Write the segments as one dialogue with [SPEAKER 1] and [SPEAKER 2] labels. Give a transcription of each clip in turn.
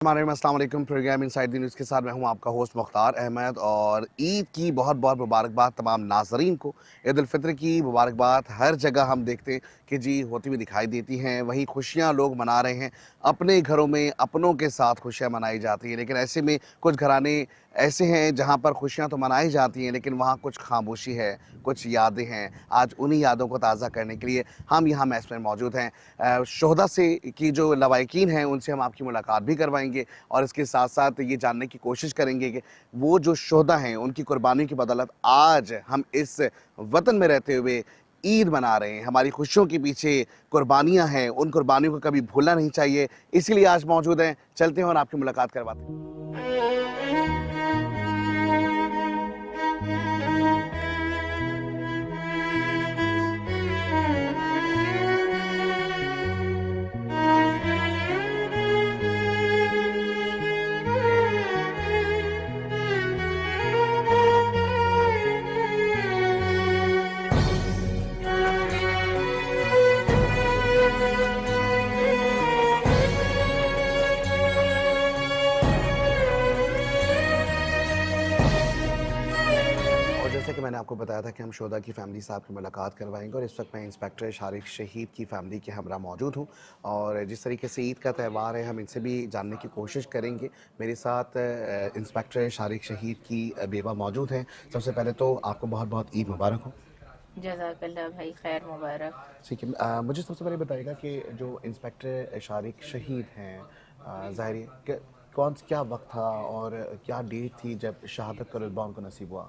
[SPEAKER 1] अस्सलाम वालेकुम। Programme inside the news के साथ मैं हूं आपका होस्ट मुख्तार अहमद और ईद की बहुत बहुत मुबारकबाद तमाम नाजरीन को। ईद उल फितर की मुबारकबाद हर जगह हम देखते हैं कि जी होती हुई दिखाई देती हैं। वहीं खुशियां लोग मना रहे हैं, अपने घरों में अपनों के साथ खुशियां मनाई जाती हैं, लेकिन ऐसे में कुछ घराने ऐसे हैं जहां पर खुशियां तो मनाई जाती हैं लेकिन वहां कुछ खामोशी है, कुछ यादें हैं। आज उन्हीं यादों को ताज़ा करने के लिए हम यहाँ मैस में मौजूद हैं। शोहदा से की जो लवाकिन हैं उनसे हम आपकी मुलाकात भी करवाएंगे और इसके साथ साथ ये जानने की कोशिश करेंगे कि वो जो शोहदा हैं उनकी कुर्बानी की बदौलत आज हम इस वतन में रहते हुए ईद मना रहे हैं। हमारी खुशियों के पीछे कुर्बानियाँ हैं, उन कुर्बानियों को कभी भूलना नहीं चाहिए, इसीलिए आज मौजूद हैं। चलते हैं और आपकी मुलाकात करवाते हैं। और जैसे कि मैंने आपको बताया था कि हम शोहदा की फ़ैमिली से आपकी मुलाकात करवाएंगे और इस वक्त मैं इंस्पेक्टर शारिक शहीद की फ़ैमिली के हमरा मौजूद हूँ और जिस तरीके से ईद का त्यौहार है हम इनसे भी जानने की कोशिश करेंगे। मेरे साथ इंस्पेक्टर शारिक शहीद की बेवा मौजूद हैं। सबसे पहले तो आपको बहुत बहुत ईद मुबारक हो।
[SPEAKER 2] जज़ाकल्लाह भाई, खैर मुबारक।
[SPEAKER 1] ठीक है, मुझे सबसे पहले बताइएगा कि जो इंस्पेक्टर शारिक शहीद हैं, ज़ाहिर है कि क्या वक्त था और क्या डेट थी जब शहादत का रुतबा उनको नसीब हुआ?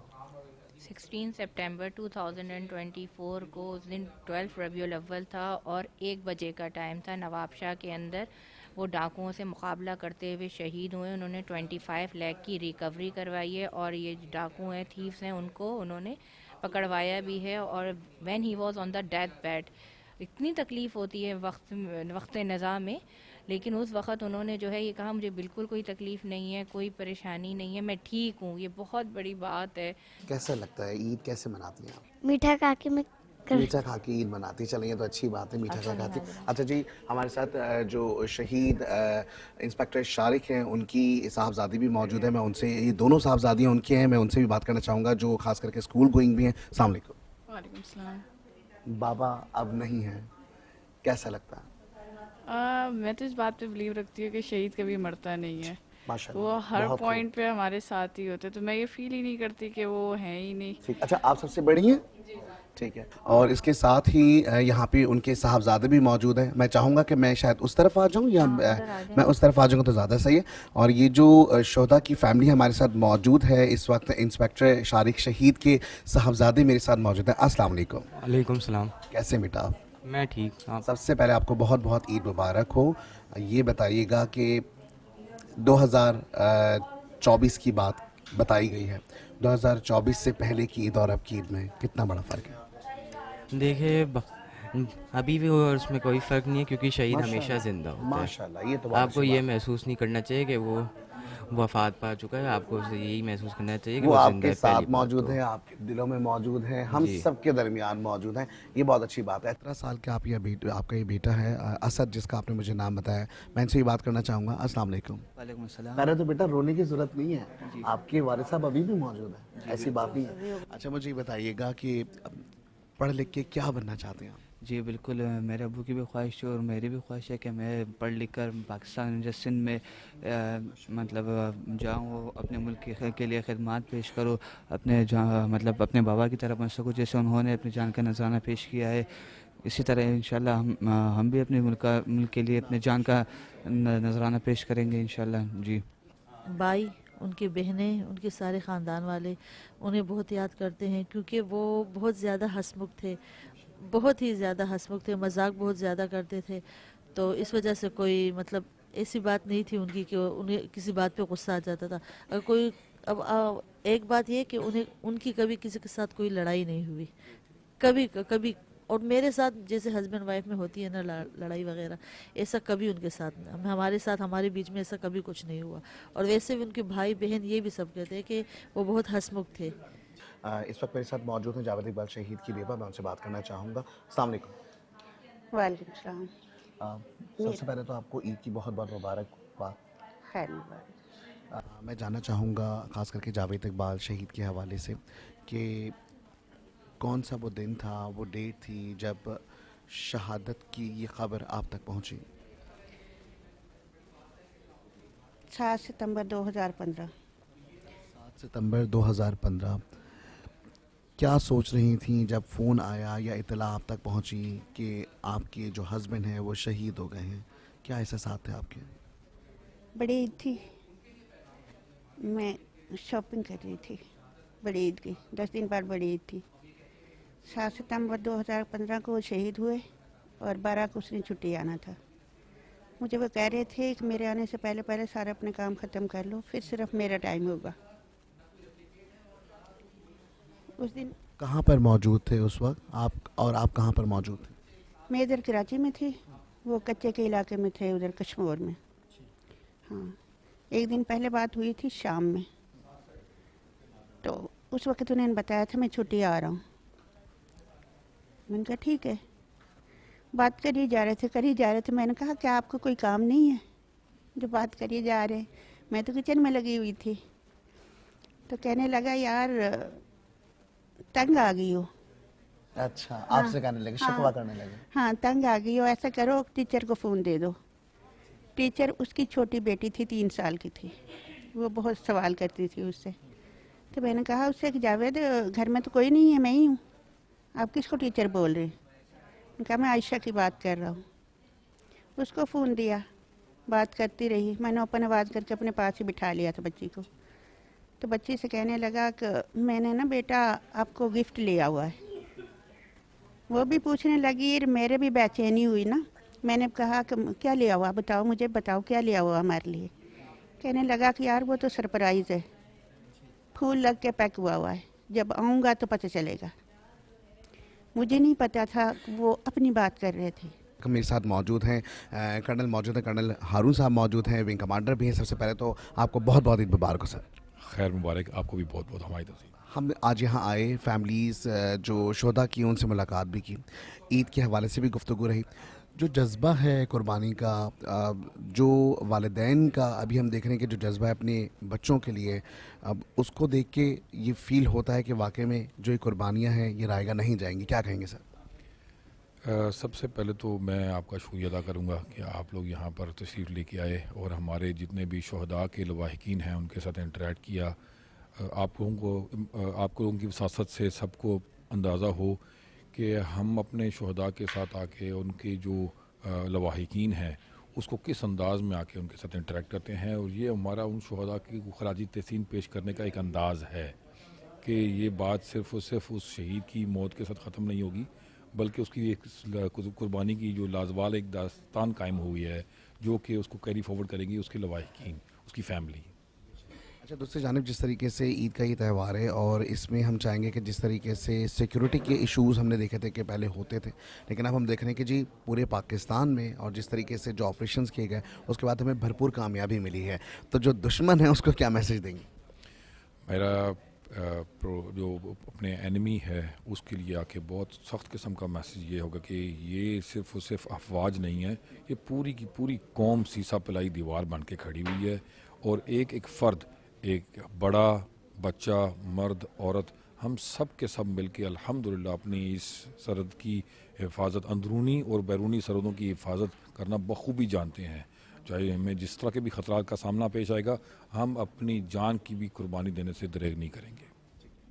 [SPEAKER 2] 16 सितंबर 2024 को उस दिन 12 रबीउल अव्वल था और 1 बजे का टाइम था। नवाबशाह के अंदर वो डाकुओं से मुकाबला करते हुए शहीद हुए। उन्होंने 25 लाख की रिकवरी करवाई है और ये डाकू हैं, थीव्स हैं, उनको उन्होंने पकड़वाया भी है। और when he was on the death bed, इतनी तकलीफ़ होती है वक्त निज़ाम में, लेकिन उस वक़्त उन्होंने जो है ये कहा, मुझे बिल्कुल कोई तकलीफ़ नहीं है, कोई परेशानी नहीं है, मैं ठीक हूँ। ये बहुत बड़ी बात है।
[SPEAKER 1] कैसा लगता है, ईद कैसे मनाती हैं आप?
[SPEAKER 3] मीठा खा के मैं कर
[SPEAKER 1] मीठा खा के ईद मनाती, चलें ये तो अच्छी बात है, मीठा खा खाती।
[SPEAKER 2] अल्हम्दुलिल्लाह।
[SPEAKER 1] अच्छा जी, हमारे साथ जो शहीद इंस्पेक्टर शारिक हैं उनकी साहबज़ादी भी मौजूद है। मैं उनसे, ये दोनों साहबज़ादियाँ उनकी हैं, मैं उनसे भी बात करना चाहूँगा जो ख़ास करके स्कूल गोइंग भी हैं। अस्सलाम वालेकुम।
[SPEAKER 4] वालेकुम सलाम।
[SPEAKER 1] बाबा अब नहीं हैं, कैसा लगता है?
[SPEAKER 4] मैं तो इस बात पे बिलीव रखती हूँ कि शहीद कभी मरता नहीं है। वो
[SPEAKER 1] माशाल्लाह,
[SPEAKER 4] हर
[SPEAKER 1] बहुत खूब।
[SPEAKER 4] पॉइंट पे हमारे साथ ही होते, तो मैं ये फील ही नहीं करती कि वो हैं ही नहीं।
[SPEAKER 1] ठीक, अच्छा आप सबसे बड़ी हैं? ठीक है, और इसके साथ ही यहाँ पे उनके साहबज़ादे भी मौजूद हैं। मैं चाहूँगा कि मैं शायद उस तरफ आ जाऊँ या
[SPEAKER 2] हाँ, उधर आ
[SPEAKER 1] मैं
[SPEAKER 2] जाएं।
[SPEAKER 1] उस तरफ आ जाऊँगा तो ज़्यादा सही है। और ये जो शोहदा की फ़ैमिली हमारे साथ मौजूद है इस वक्त, इंस्पेक्टर शारिक शहीद के साहबज़ादे मेरे साथ मौजूद हैं। अस्सलाम वालेकुम।
[SPEAKER 5] वालेकुम सलाम।
[SPEAKER 1] कैसे बेटा आप?
[SPEAKER 5] मैं ठीक, आप?
[SPEAKER 1] सबसे पहले आपको बहुत बहुत ईद मुबारक हो। ये बताइएगा कि 2024 की बात बताई गई है, 2024 से पहले की ईद और अब की ईद में कितना बड़ा फ़र्क है?
[SPEAKER 5] देखिए अभी भी और उसमें कोई फ़र्क नहीं है क्योंकि शहीद हमेशा
[SPEAKER 1] माशाल्लाह,
[SPEAKER 5] ज़िंदा होता है।
[SPEAKER 1] माशाल्लाह, ये तो बहुत
[SPEAKER 5] आपको
[SPEAKER 1] अच्छी
[SPEAKER 5] ये
[SPEAKER 1] बात है।
[SPEAKER 5] महसूस नहीं करना चाहिए कि वो वफ़ात पा चुका है, आपको उसे यही महसूस करना चाहिए कि
[SPEAKER 1] वो
[SPEAKER 5] वो ज़िंदा
[SPEAKER 1] आपके
[SPEAKER 5] है, पहली
[SPEAKER 1] साथ
[SPEAKER 5] बात
[SPEAKER 1] मौजूद
[SPEAKER 5] तो।
[SPEAKER 1] हैं, आपके दिलों में मौजूद हैं, हम
[SPEAKER 5] जी।
[SPEAKER 1] सब के दरमियान मौजूद हैं, ये बहुत अच्छी बात है। 17 साल के आप ये आपका ये बेटा है असद, जिसका आपने मुझे नाम बताया, मैं इनसे भी बात करना चाहूँगा। अस्सलाम वालेकुम।
[SPEAKER 6] वालेकुम अस्सलाम।
[SPEAKER 1] पहले तो बेटा रोने की ज़रूरत नहीं है,
[SPEAKER 6] जी
[SPEAKER 1] आपके वालिद साहब अभी भी मौजूद हैं,
[SPEAKER 6] जी
[SPEAKER 1] ऐसी बात नहीं
[SPEAKER 2] अभी
[SPEAKER 1] है। अच्छा मुझे ये बताइएगा कि पढ़ लिख के क्या बनना चाहते हैं आप?
[SPEAKER 6] जी बिल्कुल, मेरे अब्बू की भी ख्वाहिश है और मेरी भी ख्वाहिश है कि मैं पढ़ लिख कर पाकिस्तान जो सिंध में मतलब जाऊँ, अपने मुल्क के लिए खिदमत पेश करूँ, अपने मतलब अपने बाबा की तरह बन सकूँ जैसे उन्होंने अपनी जान का नजराना पेश किया है। इसी तरह इंशाल्लाह हम भी अपने मुल्क के लिए अपने जान का नजराना पेश करेंगे इंशाल्लाह। जी
[SPEAKER 7] भाई, उनकी बहनें, उनके सारे ख़ानदान वाले उन्हें बहुत याद करते हैं क्योंकि वो बहुत ज़्यादा हंसमुख थे, बहुत ही ज़्यादा हंसमुख थे, मजाक बहुत ज़्यादा करते थे। तो इस वजह से कोई मतलब ऐसी बात नहीं थी उनकी कि उन्हें किसी बात पे गुस्सा आ जाता था। अगर कोई अब एक बात ये कि उन्हें उनकी कभी किसी के साथ कोई लड़ाई नहीं हुई, कभी कभी। और मेरे साथ जैसे हस्बैंड वाइफ में होती है ना लड़ाई वगैरह, ऐसा कभी उनके साथ हमारे साथ हमारे बीच में ऐसा कभी कुछ नहीं हुआ। और वैसे भी उनके भाई बहन ये भी सब कहते हैं कि वो बहुत हंसमुख थे।
[SPEAKER 1] इस वक्त मेरे साथ मौजूद हैं जावेद इकबाल शहीद की बेवा, मैं उनसे बात करना चाहूँगा। अस्सलाम वालेकुम।
[SPEAKER 8] वालेकुम सलाम।
[SPEAKER 1] सबसे पहले तो आपको ईद की बहुत बहुत मुबारकबाद।
[SPEAKER 3] खैर मुबारक।
[SPEAKER 1] मैं जानना चाहूँगा ख़ास करके जावेद इकबाल शहीद के हवाले से कि कौन सा वो दिन था, वो डेट थी जब शहादत की ये खबर आप तक पहुंची?
[SPEAKER 3] 7 सितंबर 2015।
[SPEAKER 1] 7 सितंबर 2015। क्या सोच रही थी जब फ़ोन आया या इतला आप तक पहुंची कि आपके जो हस्बैंड हैं वो शहीद हो गए हैं? क्या एहसास थे आपके?
[SPEAKER 3] बड़ी ईद थी, मैं शॉपिंग कर रही थी बड़ी ईद की, 10 दिन बाद बड़ी ईद थी। 7 सितंबर 2015 को वो शहीद हुए और 12 को उसने छुट्टी आना था। मुझे वो कह रहे थे कि मेरे आने से पहले पहले सारा अपने काम ख़त्म कर लो, फिर सिर्फ मेरा टाइम होगा। उस दिन
[SPEAKER 1] कहाँ पर मौजूद थे उस वक्त आप, और आप कहाँ पर मौजूद थे?
[SPEAKER 3] मैं इधर कराची में थी, वो कच्चे के इलाके में थे, उधर कश्मीर में। हाँ, एक दिन पहले बात हुई थी शाम में, तो उस वक्त उन्होंने बताया था मैं छुट्टी आ रहा हूँ। मैंने कहा ठीक है, बात करिए जा रहे थे। मैंने कहा क्या आपको कोई काम नहीं है जो बात करिए जा रहे? मैं तो किचन में लगी हुई थी। तो कहने लगा यार तंग आ गई हो।
[SPEAKER 1] अच्छा,
[SPEAKER 3] हाँ,
[SPEAKER 1] आपसे कहने लगे,
[SPEAKER 3] हाँ,
[SPEAKER 1] शिकवा करने लगे?
[SPEAKER 3] हाँ, तंग आ गई हो, ऐसा करो टीचर को फ़ोन दे दो। टीचर उसकी छोटी बेटी थी, 3 साल की थी, वो बहुत सवाल करती थी उससे। तो मैंने कहा उससे कि जावेद घर में तो कोई नहीं है, मैं ही हूँ, आप किसको टीचर बोल रहे? मैंने कहा मैं आयशा की बात कर रहा हूँ। उसको फ़ोन दिया, बात करती रही। मैंने ओपन आवाज़ करके अपने पास ही बिठा लिया था बच्ची को। तो बच्ची से कहने लगा कि मैंने ना बेटा आपको गिफ्ट लिया हुआ है। वो भी पूछने लगी, मेरे भी बेचैनी हुई ना। मैंने कहा कि क्या लिया हुआ, बताओ मुझे, बताओ क्या लिया हुआ हमारे लिए। कहने लगा कि यार वो तो सरप्राइज़ है, फूल लग के पैक हुआ हुआ है, जब आऊँगा तो पता चलेगा। मुझे नहीं पता था वो अपनी बात कर रहे थे।
[SPEAKER 1] मेरे साथ मौजूद हैं कर्नल मौजूद हैं, कर्नल हारून साहब मौजूद हैं, विंग कमांडर भी हैं। सबसे पहले तो आपको बहुत बहुत ईद मुबारक हो सर।
[SPEAKER 8] खैर मुबारक, आपको भी बहुत बहुत हमारी तरफ से।
[SPEAKER 1] हम आज यहाँ आए, फैमिलीज़ जो शोधा की उनसे मुलाकात भी की, ईद के हवाले से भी गुफ्तगू रही। जो जज्बा है कुर्बानी का, जो वालिदैन का अभी हम देख रहे हैं कि जो जज्बा है अपने बच्चों के लिए, अब उसको देख के ये फ़ील होता है कि वाकई में जो ये कुर्बानियाँ हैं ये रायगा नहीं जाएंगी। क्या कहेंगे सर?
[SPEAKER 8] सबसे पहले तो मैं आपका शुक्रिया अदा करूँगा कि आप लोग यहाँ पर तशरीफ़ लेके आए और हमारे जितने भी शहदा के लवाहिकीन हैं उनके साथ इंटरेक्ट किया। आप लोगों की वसासत से सबको अंदाज़ा हो कि हम अपने शहदा के साथ आके उनके जो लवाहिकीन हैं उसको किस अंदाज़ में आके उनके साथ इंटरेक्ट करते हैं, और ये हमारा उन शहदा की खराजी तहसीन पेश करने का एक अंदाज़ है कि ये बात सिर्फ़ और सिर्फ उस शहीद की मौत के साथ ख़त्म नहीं होगी, बल्कि उसकी एक कुर्बानी की जो लाजवाल एक दास्तान कायम हुई है जो कि उसको कैरी फॉरवर्ड करेंगी उसके लवाहिकीन, उसकी फैमिली।
[SPEAKER 1] अच्छा, दूसरी जानिब जिस तरीके से ईद का ये त्यौहार है और इसमें हम चाहेंगे कि जिस तरीके से सिक्योरिटी के इश्यूज़ हमने देखे थे कि पहले होते थे, लेकिन अब हम देख रहे हैं कि जी पूरे पाकिस्तान में और जिस तरीके से जो ऑपरेशंस किए गए उसके बाद हमें भरपूर कामयाबी मिली है, तो जो दुश्मन है उसको क्या मैसेज देंगे?
[SPEAKER 8] मेरा जो अपने एनिमी है उसके लिए आके बहुत सख्त किस्म का मैसेज ये होगा कि ये सिर्फ़ और सिर्फ अफवाज नहीं है, ये पूरी की पूरी कौम सीसा पिलाई दीवार बन के खड़ी हुई है, और एक एक फ़र्द, एक बड़ा बच्चा, मर्द, औरत, हम सब के सब मिल के अल्हम्दुलिल्लाह अपनी इस सरहद की हिफाजत, अंदरूनी और बैरूनी सरहदों की हिफाजत करना बखूबी जानते हैं। चाहे हमें जिस तरह के भी ख़तरात का सामना पेश आएगा, हम अपनी जान की भी कुर्बानी देने से दरेग नहीं करेंगे।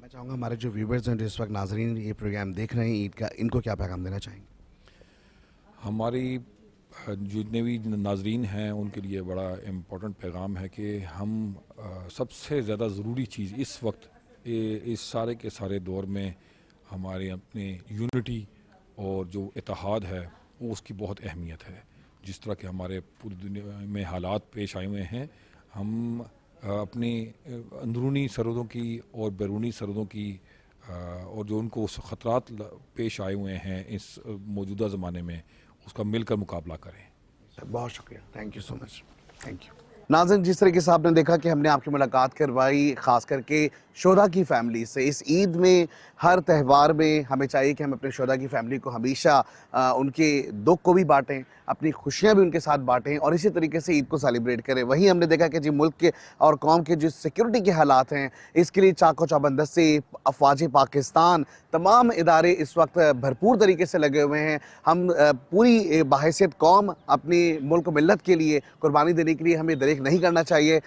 [SPEAKER 1] मैं चाहूँगा हमारे जो व्यूवर्स हैं, जो इस वक्त नाजरीन ये प्रोग्राम देख रहे हैं ईद का, इनको क्या पैगाम देना चाहेंगे?
[SPEAKER 8] हमारी जितने भी नाजरीन हैं उनके लिए बड़ा इम्पोर्टेंट पैगाम है कि हम सबसे ज़्यादा ज़रूरी चीज़ इस वक्त इस सारे के सारे दौर में हमारे अपने यूनिटी और जो इत्तेहाद है वो उसकी बहुत अहमियत है। जिस तरह के हमारे पूरी दुनिया में हालात पेश आए हुए हैं, हम अपनी अंदरूनी सरहदों की और बैरूनी सरहदों की और जो उनको ख़तरात पेश आए हुए हैं इस मौजूदा ज़माने में, उसका मिलकर मुकाबला करें।
[SPEAKER 1] बहुत शुक्रिया, thank you so much, thank you. नाज़रीन, जिस तरीके से आपने देखा कि हमने आपकी मुलाकात करवाई ख़ास करके शोधा की फ़ैमिली से। इस ईद में, हर त्यौहार में हमें चाहिए कि हम अपने शोधा की फ़ैमिली को हमेशा उनके दुख को भी बाँटें, अपनी खुशियाँ भी उनके साथ बाँटें और इसी तरीके से ईद को सेलिब्रेट करें। वहीं हमने देखा कि जी मुल्क के और कौम के जो सिक्योरिटी के हालात हैं, इसके लिए चाको चौबंदस्ते, अफ़वाज पाकिस्तान, तमाम इदारे इस वक्त भरपूर तरीके से लगे हुए हैं। हम पूरी बाहैसियत कौम अपनी मुल्क मिल्लत के लिए कुर्बानी देने के लिए हमें दरेक नहीं करना चाहिए।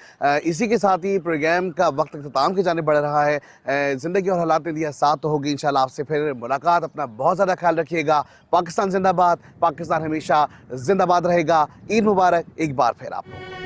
[SPEAKER 1] इसी के साथ ही प्रोग्राम का वक्त अख्ताम की जानिब बढ़ रहा है। ज़िंदगी और हालात ने दिया साथ तो होगी इंशाल्लाह आपसे फिर मुलाकात। अपना बहुत ज़्यादा ख्याल रखिएगा। पाकिस्तान जिंदाबाद, पाकिस्तान हमेशा जिंदाबाद रहेगा। ईद मुबारक एक बार फिर आप लोगों को।